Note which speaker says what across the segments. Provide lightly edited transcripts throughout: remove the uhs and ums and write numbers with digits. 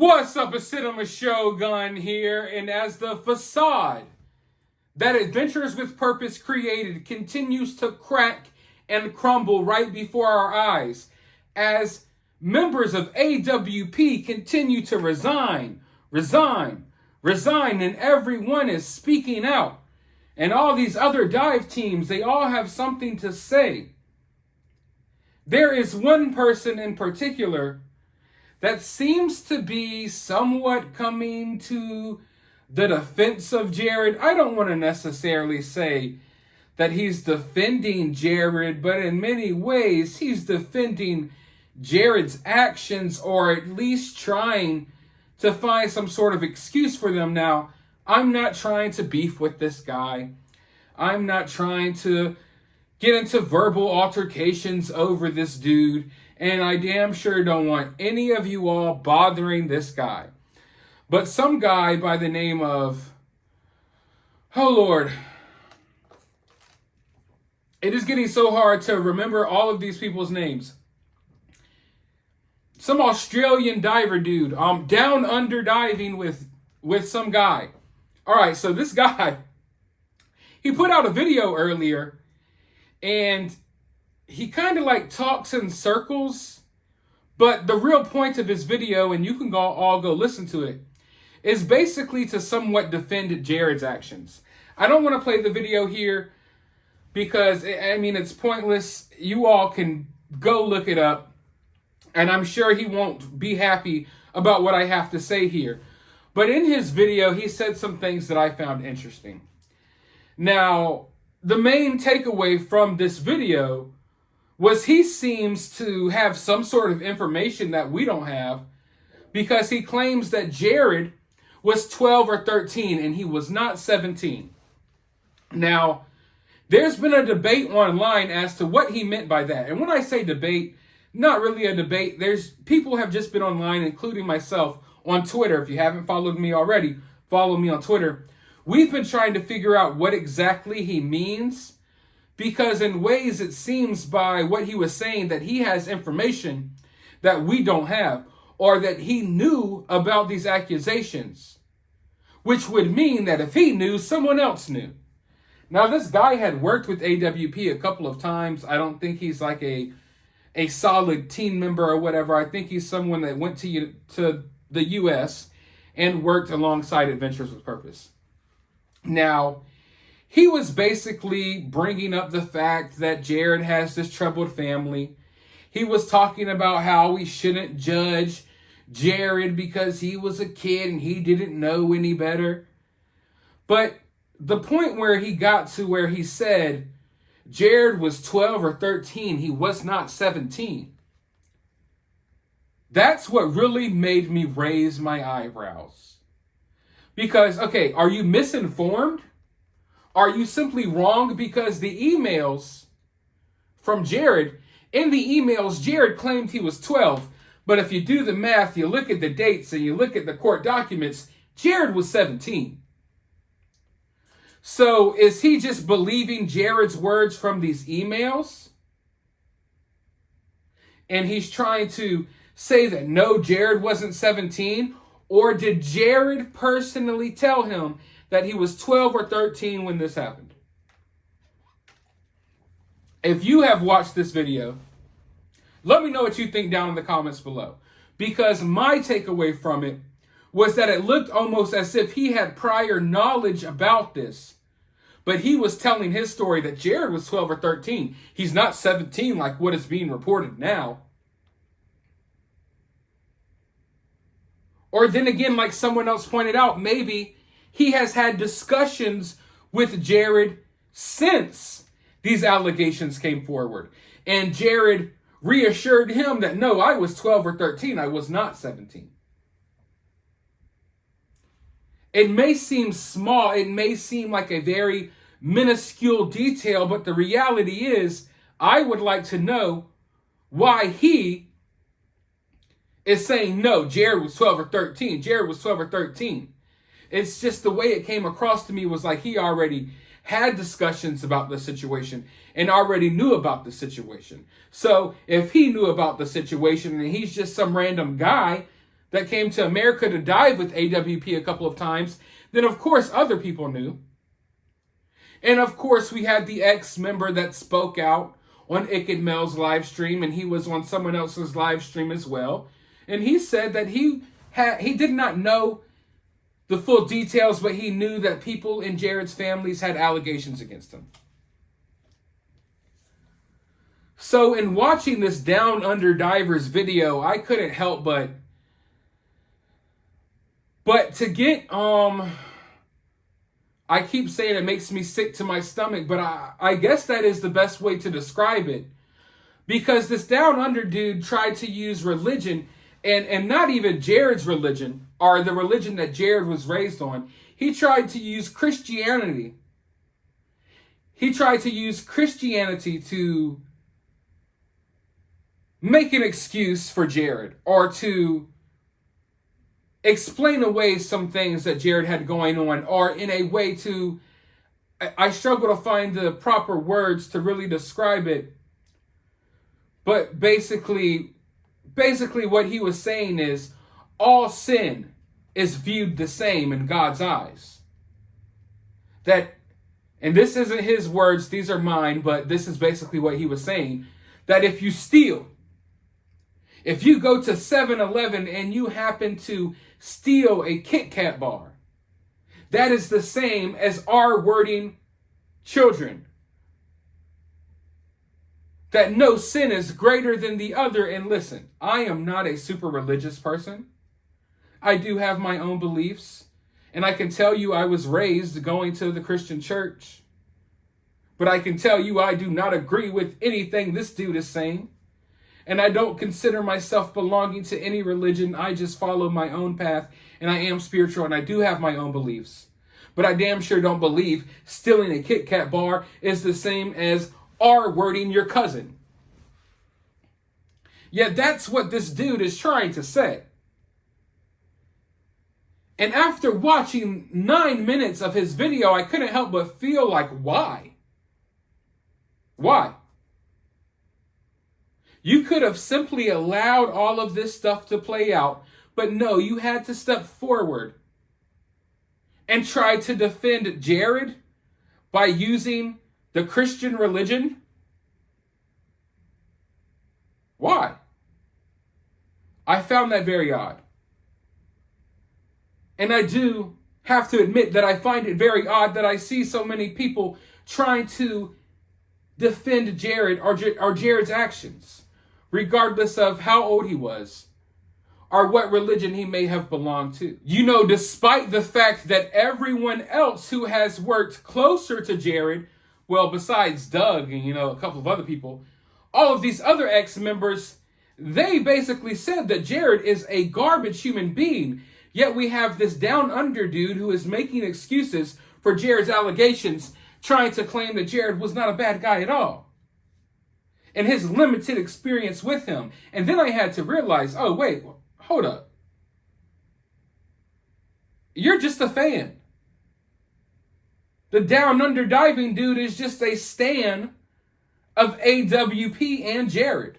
Speaker 1: What's up, a Cinema Shogun here, and as the facade that Adventures with Purpose created continues to crack and crumble right before our eyes, as members of AWP continue to resign, and everyone is speaking out, and all these other dive teams, they all have something to say. There is one person in particular that seems to be somewhat coming to the defense of Jared. I don't want to necessarily say that he's defending Jared, but in many ways, he's defending Jared's actions, or at least trying to find some sort of excuse for them. Now, I'm not trying to beef with this guy. I'm not trying to get into verbal altercations over this dude. And I damn sure don't want any of you all bothering this guy. But some guy by the name of, oh Lord, it is getting so hard to remember all of these people's names. Some Australian diver dude, down under diving with some guy. All right, so this guy, he put out a video earlier, and he kind of like talks in circles, but the real point of his video, and you can all go listen to it, is basically to somewhat defend Jared's actions. I don't want to play the video here because, I mean, it's pointless. You all can go look it up, and I'm sure he won't be happy about what I have to say here. But in his video, he said some things that I found interesting. Now, the main takeaway from this video was he seems to have some sort of information that we don't have, because he claims that Jared was 12 or 13 and he was not 17. Now, there's been a debate online as to what he meant by that. And when I say debate, not really a debate. There's people have just been online, including myself, on Twitter. If you haven't followed me already, follow me on Twitter. We've been trying to figure out what exactly he means, because in ways it seems by what he was saying that he has information that we don't have, or that he knew about these accusations, which would mean that if he knew, someone else knew. Now, this guy had worked with AWP a couple of times. I don't think he's like a solid team member or whatever. I think he's someone that went to the U.S. and worked alongside Adventures with Purpose. Now, he was basically bringing up the fact that Jared has this troubled family. He was talking about how we shouldn't judge Jared because he was a kid and he didn't know any better. But the point where he got to where he said Jared was 12 or 13, he was not 17. That's what really made me raise my eyebrows. Because, okay, are you misinformed? Are you simply wrong? Because the emails from Jared, in the emails, Jared claimed he was 12. But if you do the math, you look at the dates and you look at the court documents, Jared was 17. So is he just believing Jared's words from these emails? And he's trying to say that no, Jared wasn't 17? Or did Jared personally tell him that he was 12 or 13 when this happened? If you have watched this video, let me know what you think down in the comments below. Because my takeaway from it was that it looked almost as if he had prior knowledge about this. But he was telling his story that Jared was 12 or 13. He's not 17 like what is being reported now. Or then again, like someone else pointed out, maybe he has had discussions with Jared since these allegations came forward. And Jared reassured him that, no, I was 12 or 13. I was not 17. It may seem small. It may seem like a very minuscule detail. But the reality is, I would like to know why he is saying, no, Jared was 12 or 13. Jared was 12 or 13. It's just the way it came across to me was like he already had discussions about the situation and already knew about the situation. So if he knew about the situation and he's just some random guy, that came to America to dive with AWP a couple of times, then of course other people knew. And of course we had the ex-member that spoke out on Iked Mel's live stream, and he was on someone else's live stream as well. And he said that he did not know the full details, but he knew that people in Jared's families had allegations against him. So in watching this Downunder Divers video, I couldn't help but to get, I keep saying it makes me sick to my stomach, but I guess that is the best way to describe it. Because this Downunder dude tried to use religion, and not even Jared's religion, or the religion that Jared was raised on. He tried to use Christianity. He tried to use Christianity to make an excuse for Jared, or to explain away some things that Jared had going on, or in a way to, I struggle to find the proper words to really describe it. But basically what he was saying is all sin is viewed the same in God's eyes. That, and this isn't his words, these are mine, but this is basically what he was saying, that if you steal, if you go to 7-Eleven and you happen to steal a Kit Kat bar, that is the same as R-wording children. That no sin is greater than the other. And listen, I am not a super religious person. I do have my own beliefs. And I can tell you I was raised going to the Christian church. But I can tell you I do not agree with anything this dude is saying. And I don't consider myself belonging to any religion. I just follow my own path. And I am spiritual and I do have my own beliefs. But I damn sure don't believe stealing a Kit Kat bar is the same as R-wording your cousin. Yet that's what this dude is trying to say. And after watching 9 minutes of his video, I couldn't help but feel like, why? Why? You could have simply allowed all of this stuff to play out, but no, you had to step forward and try to defend Jared by using the Christian religion? Why? I found that very odd. And I do have to admit that I find it very odd that I see so many people trying to defend Jared or Jared's actions, regardless of how old he was or what religion he may have belonged to. You know, despite the fact that everyone else who has worked closer to Jared, well, besides Doug and, a couple of other people, all of these other ex-members, they basically said that Jared is a garbage human being. Yet we have this Downunder dude who is making excuses for Jared's allegations, trying to claim that Jared was not a bad guy at all. And his limited experience with him. And then I had to realize, oh, wait, hold up. You're just a fan. The Downunder diving dude is just a stan of AWP and Jared.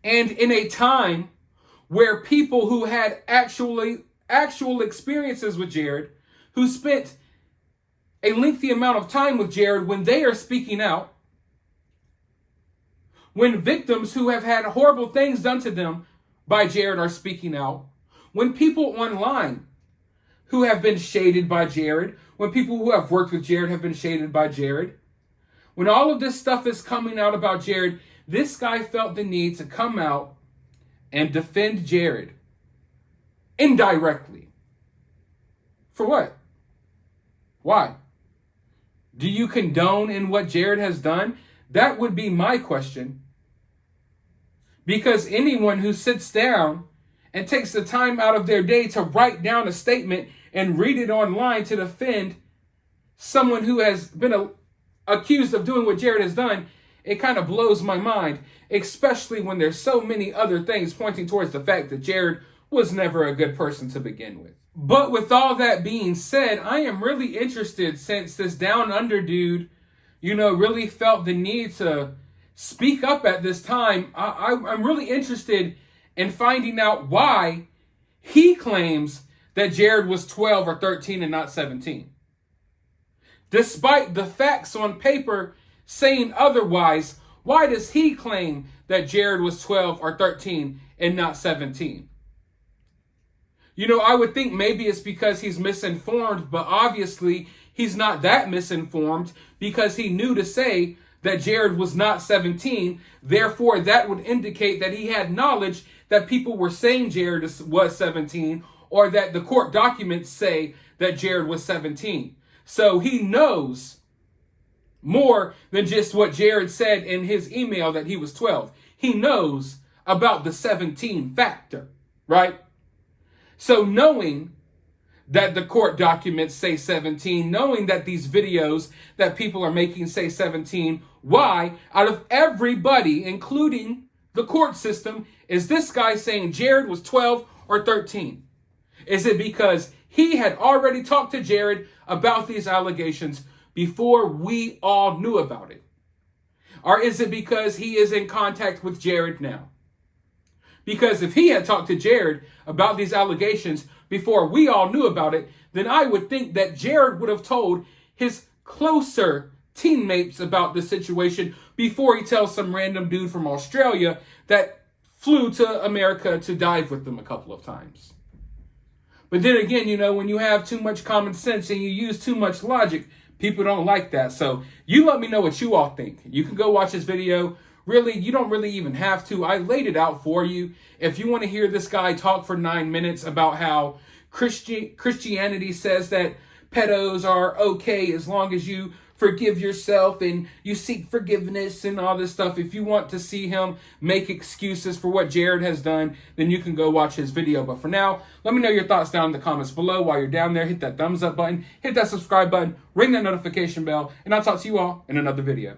Speaker 1: And in a time where people who had actual experiences with Jared, who spent a lengthy amount of time with Jared, when they are speaking out, when victims who have had horrible things done to them by Jared are speaking out, when people online who have been shaded by Jared, when people who have worked with Jared have been shaded by Jared, when all of this stuff is coming out about Jared, this guy felt the need to come out and defend Jared indirectly. For what? Why? Do you condone in what Jared has done? That would be my question. Because anyone who sits down and takes the time out of their day to write down a statement and read it online to defend someone who has been accused of doing what Jared has done, it kind of blows my mind, especially when there's so many other things pointing towards the fact that Jared was never a good person to begin with. But with all that being said, I am really interested, since this Downunder dude, really felt the need to speak up at this time. I'm really interested and finding out why he claims that Jared was 12 or 13 and not 17. Despite the facts on paper saying otherwise, why does he claim that Jared was 12 or 13 and not 17? You know, I would think maybe it's because he's misinformed, but obviously he's not that misinformed because he knew to say that Jared was not 17. Therefore, that would indicate that he had knowledge that people were saying Jared was 17, or that the court documents say that Jared was 17. So he knows more than just what Jared said in his email that he was 12. He knows about the 17 factor, right? So knowing that the court documents say 17, knowing that these videos that people are making say 17, why, out of everybody, including the court system, is this guy saying Jared was 12 or 13? Is it because he had already talked to Jared about these allegations before we all knew about it? Or is it because he is in contact with Jared now? Because if he had talked to Jared about these allegations before we all knew about it, then I would think that Jared would have told his closer teammates about the situation before he tells some random dude from Australia that flew to America to dive with them a couple of times. But then again, you know, when you have too much common sense and you use too much logic, people don't like that. So you let me know what you all think. You can go watch this video. Really, you don't really even have to. I laid it out for you. If you want to hear this guy talk for 9 minutes about how Christianity says that pedos are okay as long as you forgive yourself and you seek forgiveness and all this stuff. If you want to see him make excuses for what Jared has done, then you can go watch his video. But for now, let me know your thoughts down in the comments below. While you're down there, hit that thumbs up button, hit that subscribe button, ring that notification bell, and I'll talk to you all in another video.